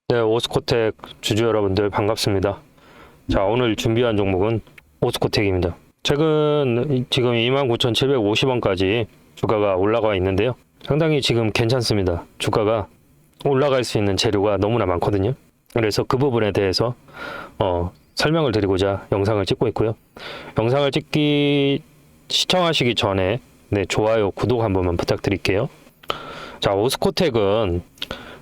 네, 오스코텍 주주 여러분들 반갑습니다. 자, 오늘 준비한 종목은 오스코텍입니다. 최근 지금 29,750원까지 주가가 올라가 있는데요. 상당히 지금 괜찮습니다. 주가가 올라갈 수 있는 재료가 너무나 많거든요. 그래서 그 부분에 대해서 설명을 드리고자 영상을 찍고 있고요. 영상을 시청하시기 전에 좋아요, 구독 한 번만 부탁드릴게요. 자, 오스코텍은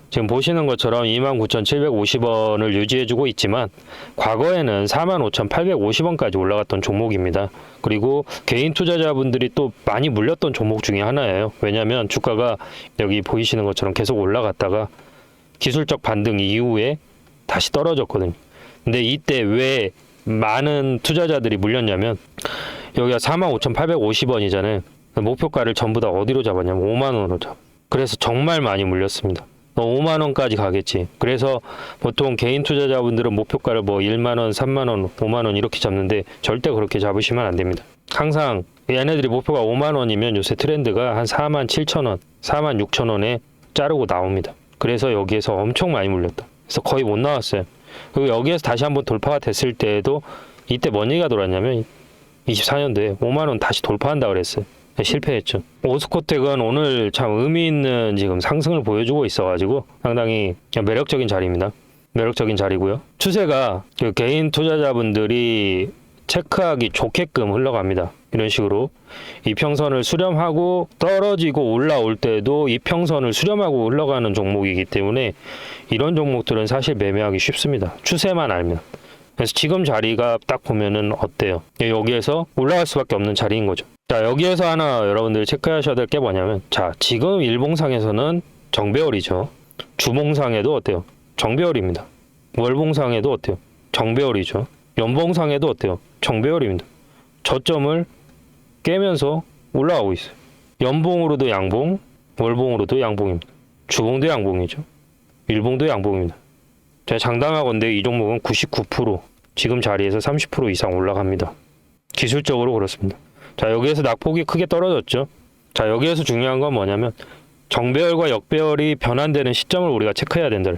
지금 보시는 것처럼 29,750원을 유지해주고 있지만 과거에는 45,850원까지 올라갔던 종목입니다. 그리고 개인 투자자분들이 또 많이 물렸던 종목 중에 하나예요. 왜냐하면 주가가 여기 보이시는 것처럼 계속 올라갔다가 기술적 반등 이후에 다시 떨어졌거든요. 근데 이때 왜 많은 투자자들이 물렸냐면 여기가 45,850원이잖아요. 목표가를 전부 다 어디로 잡았냐면 5만 원으로 잡았어요. 그래서 정말 많이 물렸습니다. 5만 원까지 가겠지. 그래서 보통 개인 투자자분들은 목표가를 1만 원, 3만 원, 5만 원 이렇게 잡는데 절대 그렇게 잡으시면 안 됩니다. 항상 얘네들이 목표가 5만 원이면 요새 트렌드가 한 4만 7천 원, 4만 6천 원에 자르고 나옵니다. 그래서 여기에서 엄청 많이 물렸다. 그래서 거의 못 나왔어요. 그리고 여기에서 다시 한번 돌파가 됐을 때에도 이때 뭔 얘기가 돌았냐면 24년도에 5만 원 다시 돌파한다 그랬어요. 실패했죠. 오스코텍은 오늘 참 의미 있는 지금 상승을 보여주고 있어가지고 상당히 매력적인 자리입니다. 매력적인 자리고요. 추세가 개인 투자자분들이 체크하기 좋게끔 흘러갑니다. 이런 식으로 이평선을 수렴하고 떨어지고 올라올 때도 이평선을 수렴하고 흘러가는 종목이기 때문에 이런 종목들은 사실 매매하기 쉽습니다. 추세만 알면. 그래서 지금 자리가 딱 보면은 어때요? 여기에서 올라갈 수밖에 없는 자리인 거죠. 자, 여기에서 하나 여러분들 체크하셔야 될 게 뭐냐면, 자, 지금 일봉상에서는 정배열이죠. 주봉상에도 어때요? 정배열입니다. 월봉상에도 어때요? 정배열이죠. 연봉상에도 어때요? 정배열입니다. 저점을 깨면서 올라가고 있어요. 연봉으로도 양봉, 월봉으로도 양봉입니다. 주봉도 양봉이죠. 일봉도 양봉입니다. 제가 장담하건대 이 종목은 99% 지금 자리에서 30% 이상 올라갑니다. 기술적으로 그렇습니다. 자, 여기에서 낙폭이 크게 떨어졌죠. 자, 여기에서 중요한 건 뭐냐면 정배열과 역배열이 변환되는 시점을 우리가 체크해야 된다.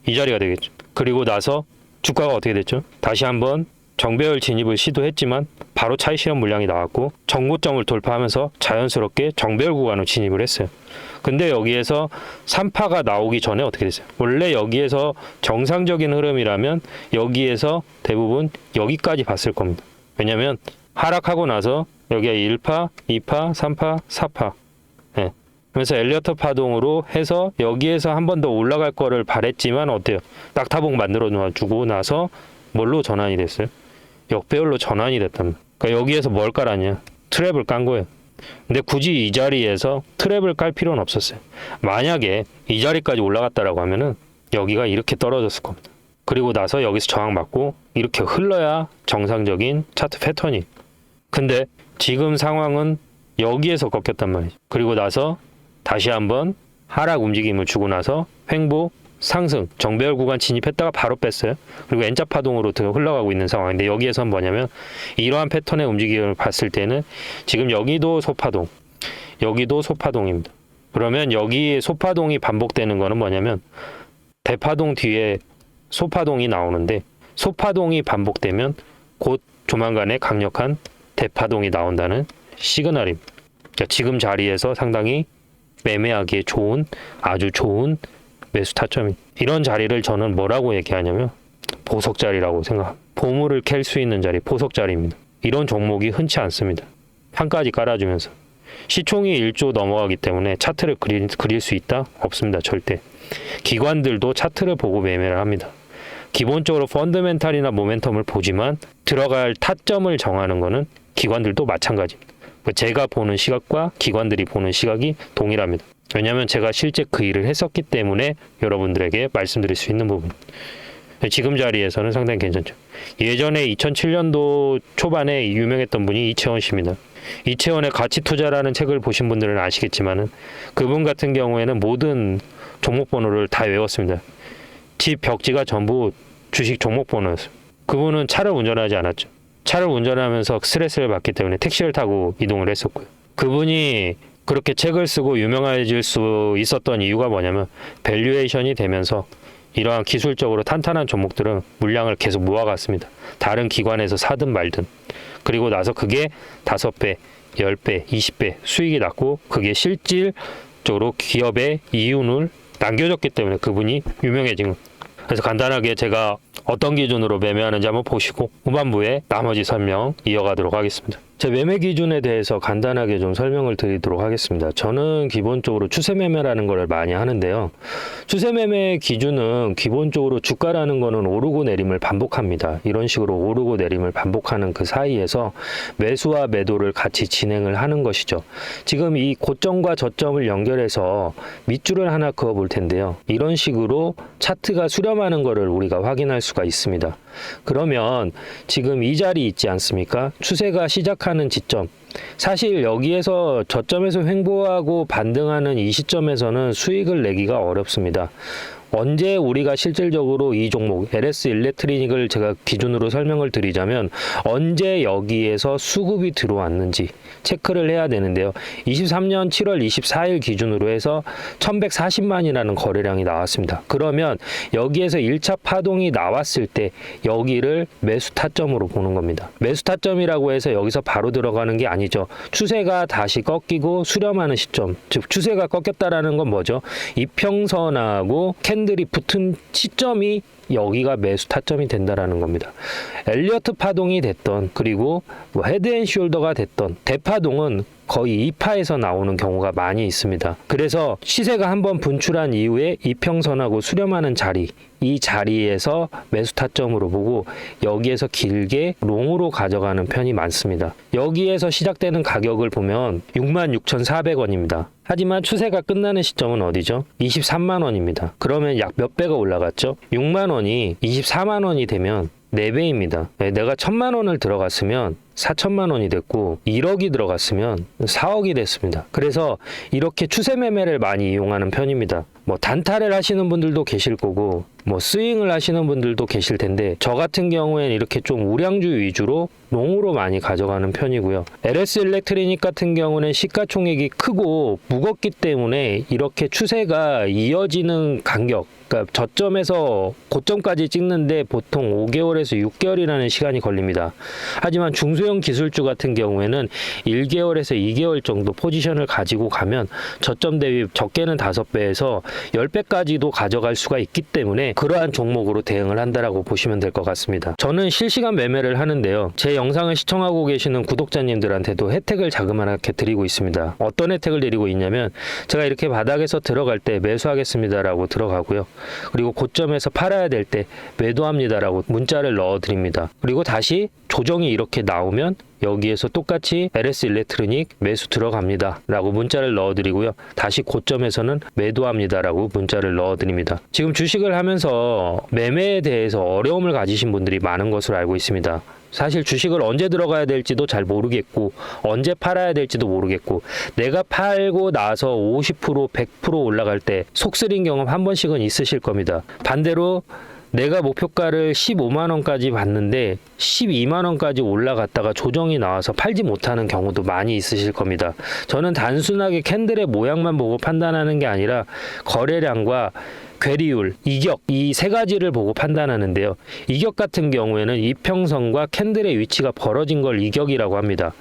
이 자리가 되겠죠. 그리고 나서 주가가 어떻게 됐죠? 다시 한번 정배열 진입을 시도했지만 바로 차익 실현 물량이 나왔고 정고점을 돌파하면서 자연스럽게 정배열 구간으로 진입을 했어요. 근데 여기에서 3파가 나오기 전에 어떻게 됐어요? 원래 여기에서 정상적인 흐름이라면 여기에서 대부분 여기까지 봤을 겁니다. 왜냐면 하락하고 나서 여기가 1파, 2파, 3파, 4파. 네. 그래서 엘리어트 파동으로 해서 여기에서 한 번 더 올라갈 거를 바랬지만 어때요? 낙타봉 만들어 주고 나서 뭘로 전환이 됐어요? 역배열로 전환이 됐답니다. 그러니까 여기에서 뭘 깔았냐? 트랩을 깐 거예요. 근데 굳이 이 자리에서 트랩을 깔 필요는 없었어요. 만약에 이 자리까지 올라갔다라고 하면은 여기가 이렇게 떨어졌을 겁니다. 그리고 나서 여기서 저항 맞고 이렇게 흘러야 정상적인 차트 패턴이. 근데 지금 상황은 여기에서 꺾였단 말이죠. 그리고 나서 다시 한번 하락 움직임을 주고 나서 횡보 상승, 정배열 구간 진입했다가 바로 뺐어요. 그리고 N자 파동으로 흘러가고 있는 상황인데 여기에서는 뭐냐면 이러한 패턴의 움직임을 봤을 때는 지금 여기도 소파동, 여기도 소파동입니다. 그러면 여기 소파동이 반복되는 거는 뭐냐면 대파동 뒤에 소파동이 나오는데 소파동이 반복되면 곧 조만간에 강력한 대파동이 나온다는 시그널입니다. 그러니까 지금 자리에서 상당히 매매하기에 좋은, 아주 좋은 매수 타점이. 이런 자리를 저는 뭐라고 얘기하냐면 보석 자리라고 생각합니다. 보물을 캘 수 있는 자리, 보석 자리입니다. 이런 종목이 흔치 않습니다. 판까지 깔아주면서. 시총이 1조 넘어가기 때문에 차트를 그릴 수 있다? 없습니다. 절대. 기관들도 차트를 보고 매매를 합니다. 기본적으로 펀더멘탈이나 모멘텀을 보지만 들어갈 타점을 정하는 거는 기관들도 마찬가지입니다. 제가 보는 시각과 기관들이 보는 시각이 동일합니다. 왜냐하면 제가 실제 그 일을 했었기 때문에 여러분들에게 말씀드릴 수 있는 부분. 지금 자리에서는 상당히 괜찮죠. 예전에 2007년도 초반에 유명했던 분이 이채원 씨입니다. 이채원의 가치 투자라는 책을 보신 분들은 아시겠지만은 그분 같은 경우에는 모든 종목 번호를 다 외웠습니다. 집 벽지가 전부 주식 종목 번호였어요. 그분은 차를 운전하지 않았죠. 차를 운전하면서 스트레스를 받기 때문에 택시를 타고 이동을 했었고요. 그분이 그렇게 책을 쓰고 유명해질 수 있었던 이유가 뭐냐면 밸류에이션이 되면서 이러한 기술적으로 탄탄한 종목들은 물량을 계속 모아갔습니다. 다른 기관에서 사든 말든. 그리고 나서 그게 5배, 10배, 20배 수익이 났고 그게 실질적으로 기업의 이윤을 남겨줬기 때문에 그분이 유명해진 겁니다. 그래서 간단하게 제가 어떤 기준으로 매매하는지 한번 보시고 후반부에 나머지 설명 이어가도록 하겠습니다. 제 매매 기준에 대해서 간단하게 좀 설명을 드리도록 하겠습니다. 저는 기본적으로 추세 매매라는 걸 많이 하는데요. 추세 매매 기준은 기본적으로 주가라는 거는 오르고 내림을 반복합니다. 이런 식으로 오르고 내림을 반복하는 그 사이에서 매수와 매도를 같이 진행을 하는 것이죠. 지금 이 고점과 저점을 연결해서 밑줄을 하나 그어 볼 텐데요. 이런 식으로 차트가 수렴하는 것을 우리가 확인할 수가 있습니다. 그러면 지금 이 자리 있지 않습니까? 추세가 시작하는 지점. 사실 여기에서 저점에서 횡보하고 반등하는 이 시점에서는 수익을 내기가 어렵습니다. 언제 우리가 실질적으로 이 종목 LS 일렉트리닉을 제가 기준으로 설명을 드리자면 언제 여기에서 수급이 들어왔는지 체크를 해야 되는데요. 23년 7월 24일 기준으로 해서 1140만이라는 거래량이 나왔습니다. 그러면 여기에서 1차 파동이 나왔을 때 여기를 매수 타점으로 보는 겁니다. 매수 타점이라고 해서 여기서 바로 들어가는 게 아니죠. 추세가 다시 꺾이고 수렴하는 시점, 즉 추세가 꺾였다라는 건 뭐죠? 이평선하고 캔들이 붙은 시점이 여기가 매수 타점이 된다라는 겁니다. 엘리어트 파동이 됐던 그리고 뭐 헤드앤숄더가 됐던 대파동은 거의 2파에서 나오는 경우가 많이 있습니다. 그래서 시세가 한번 분출한 이후에 이평선하고 수렴하는 자리, 이 자리에서 매수 타점으로 보고 여기에서 길게 롱으로 가져가는 편이 많습니다. 여기에서 시작되는 가격을 보면 66,400원입니다. 하지만 추세가 끝나는 시점은 어디죠? 23만 원입니다. 그러면 약 몇 배가 올라갔죠? 6만 원이 24만 원이 되면 4배입니다. 내가 1,000만 원을 들어갔으면 4천만 원이 됐고 1억이 들어갔으면 4억이 됐습니다. 그래서 이렇게 추세 매매를 많이 이용하는 편입니다. 뭐 단타를 하시는 분들도 계실 거고 뭐 스윙을 하시는 분들도 계실 텐데 저 같은 경우에는 이렇게 좀 우량주 위주로 롱으로 많이 가져가는 편이고요. LS 일렉트리닉 같은 경우는 시가총액이 크고 무겁기 때문에 이렇게 추세가 이어지는 간격, 그러니까 저점에서 고점까지 찍는데 보통 5개월에서 6개월이라는 시간이 걸립니다. 하지만 중소형 기술주 같은 경우에는 1개월에서 2개월 정도 포지션을 가지고 가면 저점 대비 적게는 5배에서 10배까지도 가져갈 수가 있기 때문에 그러한 종목으로 대응을 한다라고 보시면 될 것 같습니다. 저는 실시간 매매를 하는데요. 제 영상을 시청하고 계시는 구독자님들한테도 혜택을 자그마하게 드리고 있습니다. 어떤 혜택을 드리고 있냐면 제가 이렇게 바닥에서 들어갈 때 매수하겠습니다라고 들어가고요. 그리고 고점에서 팔아야 될 때 매도합니다라고 문자를 넣어드립니다. 그리고 다시 조정이 이렇게 나오면 여기에서 똑같이 LS 일렉트로닉 매수 들어갑니다 라고 문자를 넣어드리고요. 다시 고점에서는 매도합니다 라고 문자를 넣어드립니다. 지금 주식을 하면서 매매에 대해서 어려움을 가지신 분들이 많은 것으로 알고 있습니다. 사실 주식을 언제 들어가야 될지도 잘 모르겠고 언제 팔아야 될지도 모르겠고 내가 팔고 나서 50% 100% 올라갈 때 속쓰린 경험 한 번씩은 있으실 겁니다. 반대로 내가 목표가를 15만 원까지 봤는데 12만 원까지 올라갔다가 조정이 나와서 팔지 못하는 경우도 많이 있으실 겁니다. 저는 단순하게 캔들의 모양만 보고 판단하는 게 아니라 거래량과 괴리율, 이격 이 세 가지를 보고 판단하는데요. 이격 같은 경우에는 이평선과 캔들의 위치가 벌어진 걸 이격이라고 합니다.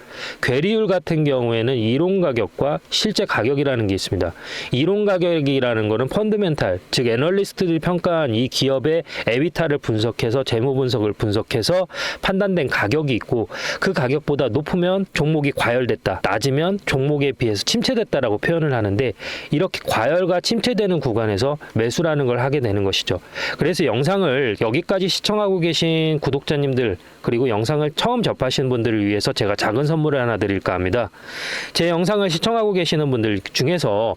괴리율 같은 경우에는 이론 가격과 실제 가격이라는 게 있습니다. 이론 가격이라는 거는 펀드멘탈, 즉 애널리스트들이 평가한 이 기업의 에비타를 분석해서 재무 분석을 분석해서 판단된 가격이 있고 그 가격보다 높으면 종목이 과열됐다, 낮으면 종목에 비해서 침체됐다라고 표현을 하는데 이렇게 과열과 침체되는 구간에서 매수라는 걸 하게 되는 것이죠. 그래서 영상을 여기까지 시청하고 계신 구독자님들 그리고 영상을 처음 접하시는 분들을 위해서 제가 작은 선물을 하나 드릴까 합니다. 제 영상을 시청하고 계시는 분들 중에서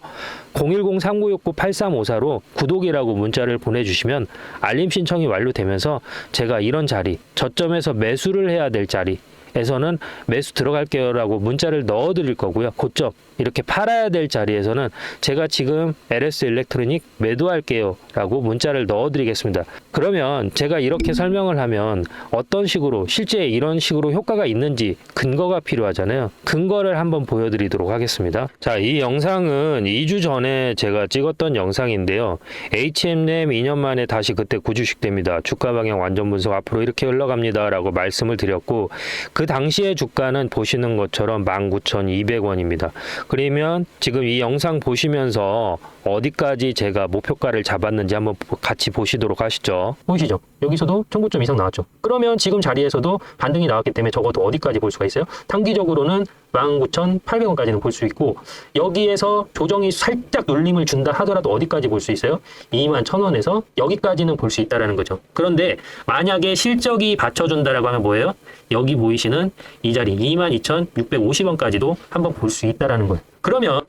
010-3969-8354로 구독이라고 문자를 보내주시면 알림 신청이 완료되면서 제가 이런 자리, 저점에서 매수를 해야 될 자리 에서는 매수 들어갈게요 라고 문자를 넣어 드릴 거고요. 고점 이렇게 팔아야 될 자리에서는 제가 지금 LS 일렉트로닉 매도할게요 라고 문자를 넣어드리겠습니다. 그러면 제가 이렇게 설명을 하면 어떤 식으로 실제 이런 식으로 효과가 있는지 근거가 필요하잖아요. 근거를 한번 보여드리도록 하겠습니다. 자, 이 영상은 2주 전에 제가 찍었던 영상인데요. HMM 2년 만에 다시 그때 구주식됩니다. 주가 방향 완전 분석 앞으로 이렇게 흘러갑니다 라고 말씀을 드렸고, 그 당시의 주가는 보시는 것처럼 19,200원입니다. 그러면 지금 이 영상 보시면서 어디까지 제가 목표가를 잡았는지 한번 같이 보시도록 하시죠. 보이시죠? 여기서도 1900점 이상 나왔죠. 그러면 지금 자리에서도 반등이 나왔기 때문에 적어도 어디까지 볼 수가 있어요? 단기적으로는 19,800원까지는 볼 수 있고, 여기에서 조정이 살짝 눌림을 준다 하더라도 어디까지 볼 수 있어요? 21,000원에서 여기까지는 볼 수 있다는 거죠. 그런데 만약에 실적이 받쳐준다라고 하면 뭐예요? 여기 보이시는 이 자리 22,650원까지도 한번 볼 수 있다는 거예요. 그러면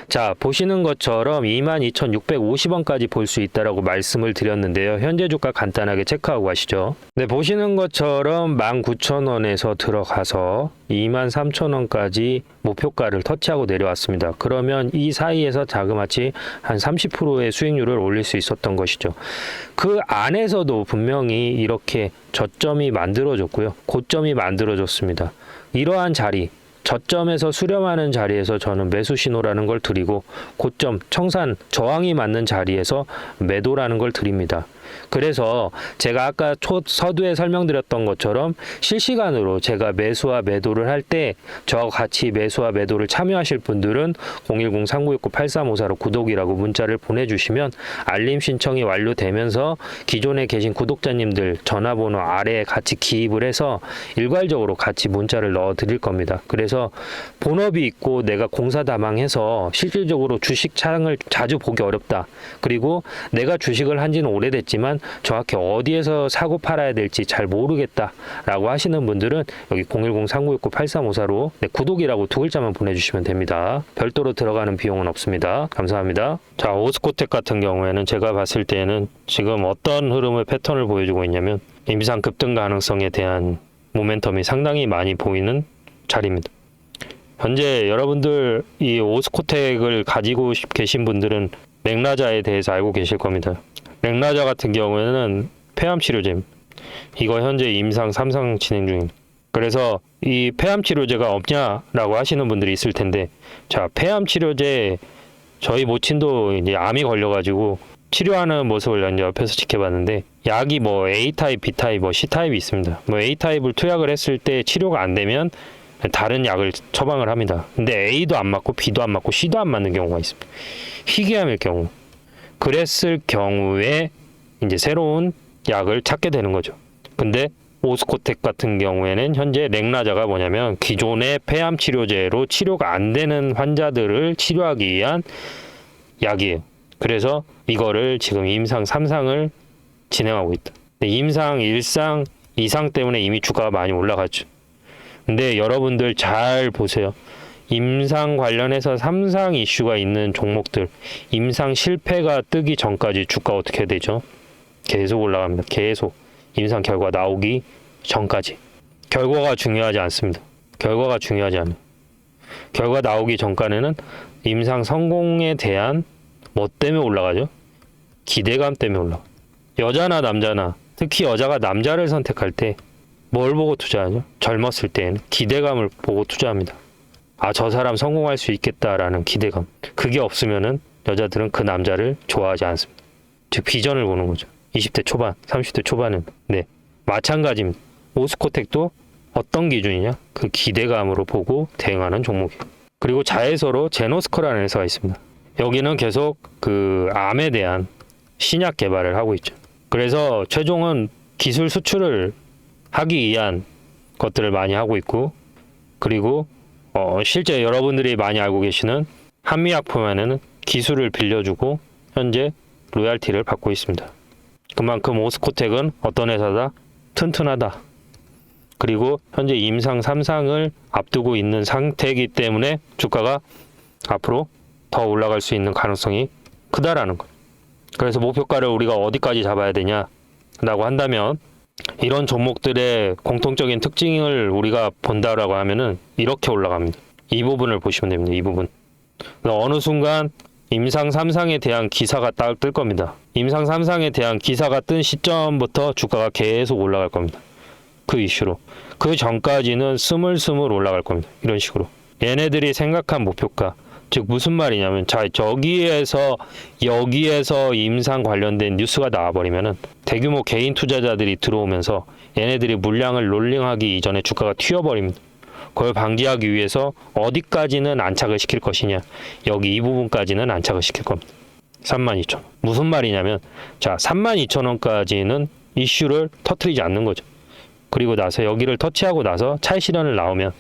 자, 보시는 것처럼 22,650원까지 볼 수 있다라고 말씀을 드렸는데요. 현재 주가 간단하게 체크하고 가시죠. 네, 보시는 것처럼 19,000원에서 들어가서 23,000원까지 목표가를 터치하고 내려왔습니다. 그러면 이 사이에서 자그마치 한 30%의 수익률을 올릴 수 있었던 것이죠. 그 안에서도 분명히 이렇게 저점이 만들어졌고요. 고점이 만들어졌습니다. 이러한 자리, 저점에서 수렴하는 자리에서 저는 매수 신호라는 걸 드리고, 고점, 청산, 저항이 맞는 자리에서 매도라는 걸 드립니다. 그래서 제가 아까 서두에 설명드렸던 것처럼 실시간으로 제가 매수와 매도를 할 때 저와 같이 매수와 매도를 참여하실 분들은 010-3969-8354로 구독이라고 문자를 보내주시면 알림 신청이 완료되면서 기존에 계신 구독자님들 전화번호 아래에 같이 기입을 해서 일괄적으로 같이 문자를 넣어 드릴 겁니다. 그래서 본업이 있고 내가 공사다망해서 실질적으로 주식 창을 자주 보기 어렵다, 그리고 내가 주식을 한 지는 오래됐지만 정확히 어디에서 사고 팔아야 될지 잘 모르겠다라고 하시는 분들은 여기 010-3969-8354로 구독이라고 두 글자만 보내주시면 됩니다. 별도로 들어가는 비용은 없습니다. 감사합니다. 자, 오스코텍 같은 경우에는 제가 봤을 때는 지금 어떤 흐름의 패턴을 보여주고 있냐면 임상 급등 가능성에 대한 모멘텀이 상당히 많이 보이는 자리입니다. 현재 여러분들 이 오스코텍을 가지고 계신 분들은 맥라자에 대해서 알고 계실 겁니다. 맥라자 같은 경우에는 폐암 치료제입니다. 이거 현재 임상 3상 진행 중입니다. 그래서 이 폐암 치료제가 없냐라고 하시는 분들이 있을 텐데, 자, 폐암 치료제 저희 모친도 이제 암이 걸려가지고 치료하는 모습을 이제 옆에서 지켜봤는데, 약이 뭐 A 타입, B 타입, 뭐 C 타입이 있습니다. 뭐 A 타입을 투약을 했을 때 치료가 안 되면 다른 약을 처방을 합니다. 근데 A도 안 맞고 B도 안 맞고 C도 안 맞는 경우가 있습니다. 희귀암일 경우. 그랬을 경우에 이제 새로운 약을 찾게 되는 거죠. 근데 오스코텍 같은 경우에는 현재 맥라자가 뭐냐면 기존의 폐암 치료제로 치료가 안 되는 환자들을 치료하기 위한 약이에요. 그래서 이거를 지금 임상 3상을 진행하고 있다. 임상 1상, 2상 때문에 이미 주가가 많이 올라갔죠. 근데 여러분들 잘 보세요. 임상 관련해서 3상 이슈가 있는 종목들, 임상 실패가 뜨기 전까지 주가 어떻게 되죠? 계속 올라갑니다. 계속. 임상 결과 나오기 전까지. 결과가 중요하지 않습니다. 결과가 중요하지 않아요. 결과 나오기 전까지는 임상 성공에 대한 뭐 때문에 올라가죠? 기대감 때문에 올라가요. 여자나 남자나, 특히 여자가 남자를 선택할 때 뭘 보고 투자하죠? 젊었을 때는 기대감을 보고 투자합니다. 아, 저 사람 성공할 수 있겠다라는 기대감. 그게 없으면은 여자들은 그 남자를 좋아하지 않습니다. 즉 비전을 보는 거죠. 20대 초반, 30대 초반은. 네, 마찬가지입니다. 오스코텍도 어떤 기준이냐? 그 기대감으로 보고 대응하는 종목이에요. 그리고 자회사로 제노스코라는 회사가 있습니다. 여기는 계속 그 암에 대한 신약 개발을 하고 있죠. 그래서 최종은 기술 수출을 하기 위한 것들을 많이 하고 있고, 그리고 실제 여러분들이 많이 알고 계시는 한미약품에는 기술을 빌려주고 현재 로얄티를 받고 있습니다. 그만큼 오스코텍은 어떤 회사다? 튼튼하다. 그리고 현재 임상 3상을 앞두고 있는 상태이기 때문에 주가가 앞으로 더 올라갈 수 있는 가능성이 크다라는 것. 그래서 목표가를 우리가 어디까지 잡아야 되냐라고 한다면, 이런 종목들의 공통적인 특징을 우리가 본다라고 하면은 이렇게 올라갑니다. 이 부분을 보시면 됩니다. 이 부분. 어느 순간 임상 3상에 대한 기사가 딱 뜰 겁니다. 임상 3상에 대한 기사가 뜬 시점부터 주가가 계속 올라갈 겁니다. 그 이슈로. 그 전까지는 스물스물 올라갈 겁니다. 이런 식으로. 얘네들이 생각한 목표가, 즉 무슨 말이냐면, 자, 여기에서 임상 관련된 뉴스가 나와버리면은 대규모 개인 투자자들이 들어오면서 얘네들이 물량을 롤링하기 이전에 주가가 튀어버립니다. 그걸 방지하기 위해서 어디까지는 안착을 시킬 것이냐, 여기 이 부분까지는 안착을 시킬 겁니다. 32,000원. 무슨 말이냐면, 자, 32,000원까지는 이슈를 터트리지 않는 거죠. 그리고 나서 여기를 터치하고 나서 차익 실현을 나오면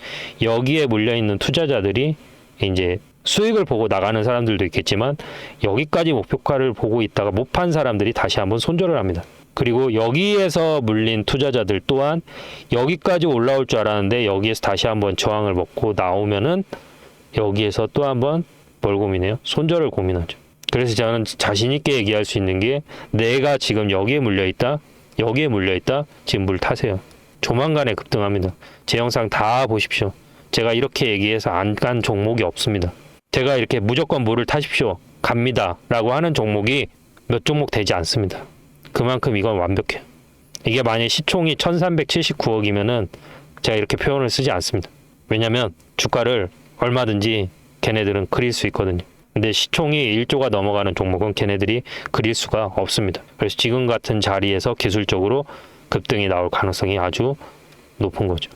여기에 물려있는 투자자들이 이제 수익을 보고 나가는 사람들도 있겠지만, 여기까지 목표가를 보고 있다가 못 판 사람들이 다시 한번 손절을 합니다. 그리고 여기에서 물린 투자자들 또한 여기까지 올라올 줄 알았는데 여기에서 다시 한번 저항을 먹고 나오면은 여기에서 또 한번 뭘 고민해요? 손절을 고민하죠. 그래서 저는 자신 있게 얘기할 수 있는 게, 내가 지금 여기에 물려있다, 지금 물 타세요. 조만간에 급등합니다. 제 영상 다 보십시오. 제가 이렇게 얘기해서 안 간 종목이 없습니다. 제가 이렇게 무조건 물을 타십시오, 갑니다 라고 하는 종목이 몇 종목 되지 않습니다. 그만큼 이건 완벽해요. 이게 만약 시총이 1379억이면은 제가 이렇게 표현을 쓰지 않습니다. 왜냐면 주가를 얼마든지 걔네들은 그릴 수 있거든요. 근데 시총이 1조가 넘어가는 종목은 걔네들이 그릴 수가 없습니다. 그래서 지금 같은 자리에서 기술적으로 급등이 나올 가능성이 아주 높은 거죠.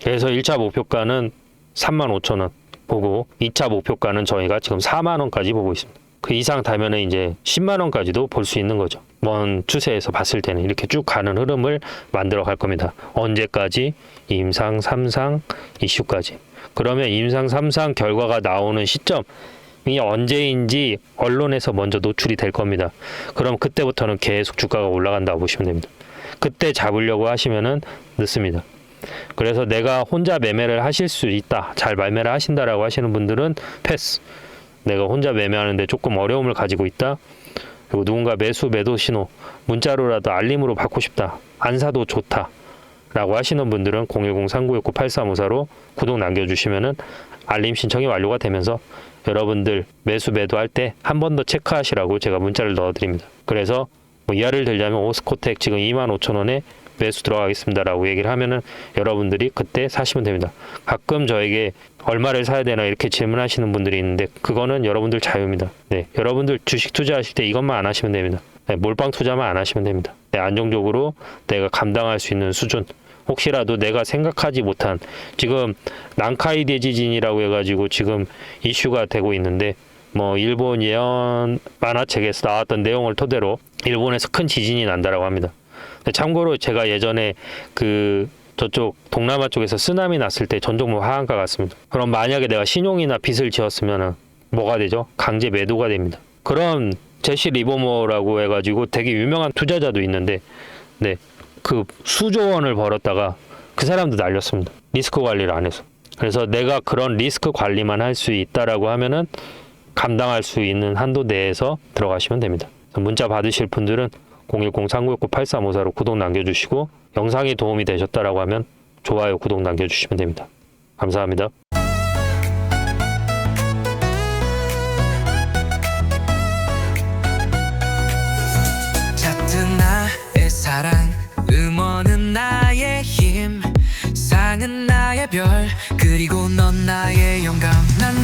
그래서 1차 목표가는 35,000원 보고 2차 목표가는 저희가 지금 4만원까지 보고 있습니다. 그 이상 달면은 이제 10만원까지도 볼 수 있는 거죠. 먼 추세에서 봤을 때는 이렇게 쭉 가는 흐름을 만들어 갈 겁니다. 언제까지? 임상 3상 이슈까지. 그러면 임상 3상 결과가 나오는 시점이 언제인지 언론에서 먼저 노출이 될 겁니다. 그럼 그때부터는 계속 주가가 올라간다고 보시면 됩니다. 그때 잡으려고 하시면은 늦습니다. 그래서 내가 혼자 매매를 하실 수 있다, 잘 매매를 하신다라고 하시는 분들은 패스. 내가 혼자 매매하는데 조금 어려움을 가지고 있다, 그리고 누군가 매도 신호 문자로라도 알림으로 받고 싶다, 안 사도 좋다 라고 하시는 분들은 010-3969-8354로 구독 남겨주시면은 알림 신청이 완료가 되면서 여러분들 매도할 때 한 번 더 체크하시라고 제가 문자를 넣어드립니다. 그래서 뭐 예를 들자면 오스코텍 지금 25,000원에 매수 들어가겠습니다 라고 얘기를 하면은 여러분들이 그때 사시면 됩니다. 가끔 저에게 얼마를 사야 되나 이렇게 질문하시는 분들이 있는데, 그거는 여러분들 자유입니다. 네, 여러분들 주식 투자하실 때 이것만 안 하시면 됩니다. 네, 몰빵 투자만 안 하시면 됩니다. 네, 안정적으로 내가 감당할 수 있는 수준, 혹시라도 내가 생각하지 못한, 지금 난카이 대지진이라고 해가지고 지금 이슈가 되고 있는데, 뭐 일본 예언 만화책에서 나왔던 내용을 토대로 일본에서 큰 지진이 난다라고 합니다. 참고로 제가 예전에 저쪽 동남아 쪽에서 쓰나미 났을 때 전 종목 하한가 갔습니다. 그럼 만약에 내가 신용이나 빚을 지었으면 뭐가 되죠? 강제 매도가 됩니다. 그런 제시 리버모라고 해가지고 되게 유명한 투자자도 있는데, 네, 그 수조 원을 벌었다가 그 사람도 날렸습니다. 리스크 관리를 안 해서. 그래서 내가 그런 리스크 관리만 할 수 있다라고 하면은 감당할 수 있는 한도 내에서 들어가시면 됩니다. 문자 받으실 분들은 010-3969-8354로 구독 남겨주시고, 영상이 도움이 되셨다라고 하면 좋아요, 구독 남겨주시면 됩니다. 감사합니다. 짙은 나의 사랑, 음원은 나의 힘, 상은 나의 별, 그리고 넌 나의 영감. 난